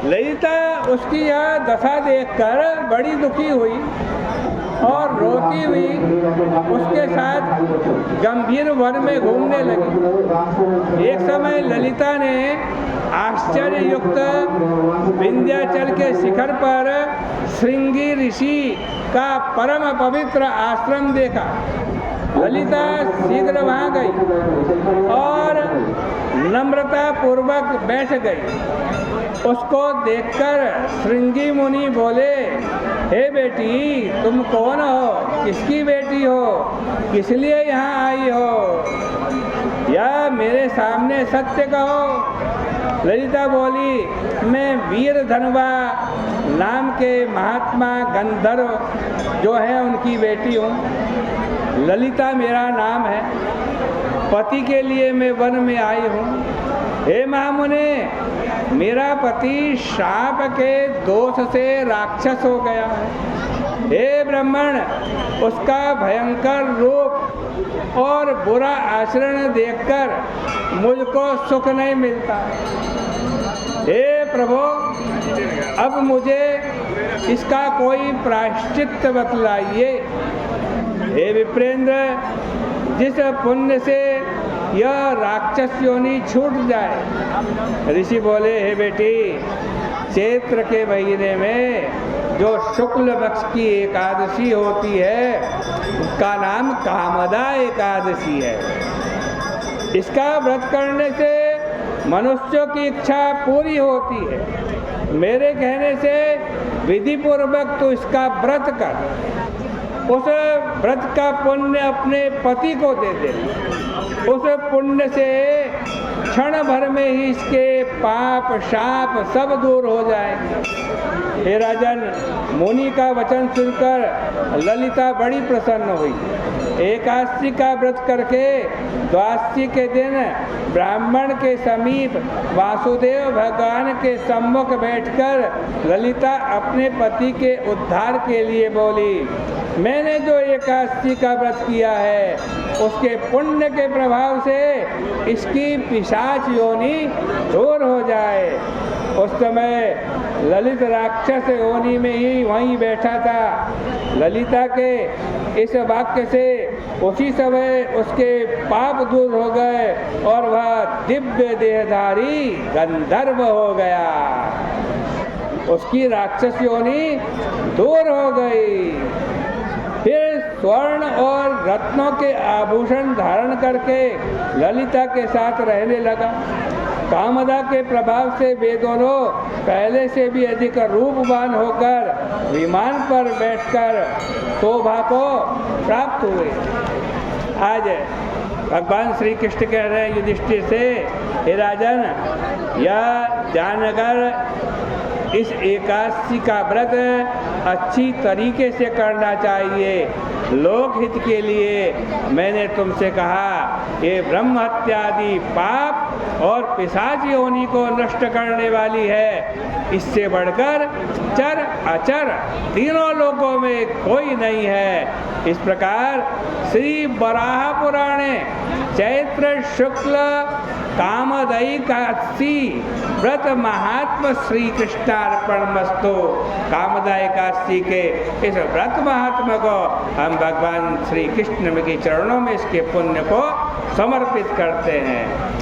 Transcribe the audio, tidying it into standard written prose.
ललिता उसकी यह दशा देखकर बड़ी दुखी हुई और रोती हुई उसके साथ गंभीर वन में घूमने लगी। एक समय ललिता ने आश्चर्ययुक्त विंध्याचल के शिखर पर श्रृंगी ऋषि का परम पवित्र आश्रम देखा। ललिता शीघ्र वहाँ गई और नम्रता पूर्वक बैठ गई। उसको देखकर श्रृंगी मुनि बोले, हे बेटी, तुम कौन हो? किसकी बेटी हो? किस लिए यहाँ आई हो? या मेरे सामने सत्य कहो। ललिता बोली, मैं वीर धनवा नाम के महात्मा गंधर्व जो है उनकी बेटी हूँ। ललिता मेरा नाम है। पति के लिए मैं वन में आई हूँ। हे महामुने, मेरा पति शाप के दोष से राक्षस हो गया है। हे ब्राह्मण, उसका भयंकर रूप और बुरा आचरण देखकर मुझको सुख नहीं मिलता। हे प्रभु, अब मुझे इसका कोई प्रायश्चित बतलाइए। हे विप्रेंद्र, जिस पुण्य से यह राक्षस योनि छूट जाए। ऋषि बोले, हे बेटी, चैत्र के महीने में जो शुक्ल पक्ष की एकादशी होती है उसका नाम कामदा एकादशी है। इसका व्रत करने से मनुष्यों की इच्छा पूरी होती है। मेरे कहने से विधि पूर्वक तो इसका व्रत कर। उस व्रत का पुण्य अपने पति को दे दे। उस पुण्य से क्षण भर में ही इसके पाप शाप सब दूर हो जाएंगे। हे राजन, मुनि का वचन सुनकर ललिता बड़ी प्रसन्न हुई। एकादशी का व्रत करके द्वादशी के दिन ब्राह्मण के समीप वासुदेव भगवान के सम्मुख बैठकर ललिता अपने पति के उद्धार के लिए बोली, मैंने जो एकादशी का व्रत किया है उसके पुण्य के प्रभाव से इसकी पिशाच योनि दूर हो जाए। उस समय ललित राक्षस योनि में ही वहीं बैठा था। ललिता के इस वाक्य से उसी समय उसके पाप दूर हो गए और वह दिव्य देहधारी गंधर्व हो गया। उसकी राक्षस योनि दूर हो गई। फिर स्वर्ण और रत्नों के आभूषण धारण करके ललिता के साथ रहने लगा। कामदा के प्रभाव से वे दोनों पहले से भी अधिक रूपवान होकर विमान पर बैठकर शोभा को प्राप्त हुए। आज भगवान श्री कृष्ण कह रहे हैं युधिष्ठिर से, हे राजन, यह जानकर इस एकादशी का व्रत अच्छी तरीके से करना चाहिए। लोक हित के लिए मैंने तुमसे कहा, ये ब्रह्म हत्यादि पाप और पिशाच योनि को नष्ट करने वाली है। इससे बढ़कर चर अचर तीनों लोकों में कोई नहीं है। इस प्रकार श्री वराह पुराणे चैत्र शुक्ल कामदई एकादशी व्रत महात्म श्री कृष्णार्पणमस्तु। कामदा एकादशी के इस व्रत महात्मा को हम भगवान श्री कृष्ण के चरणों में इसके पुण्य को समर्पित करते हैं।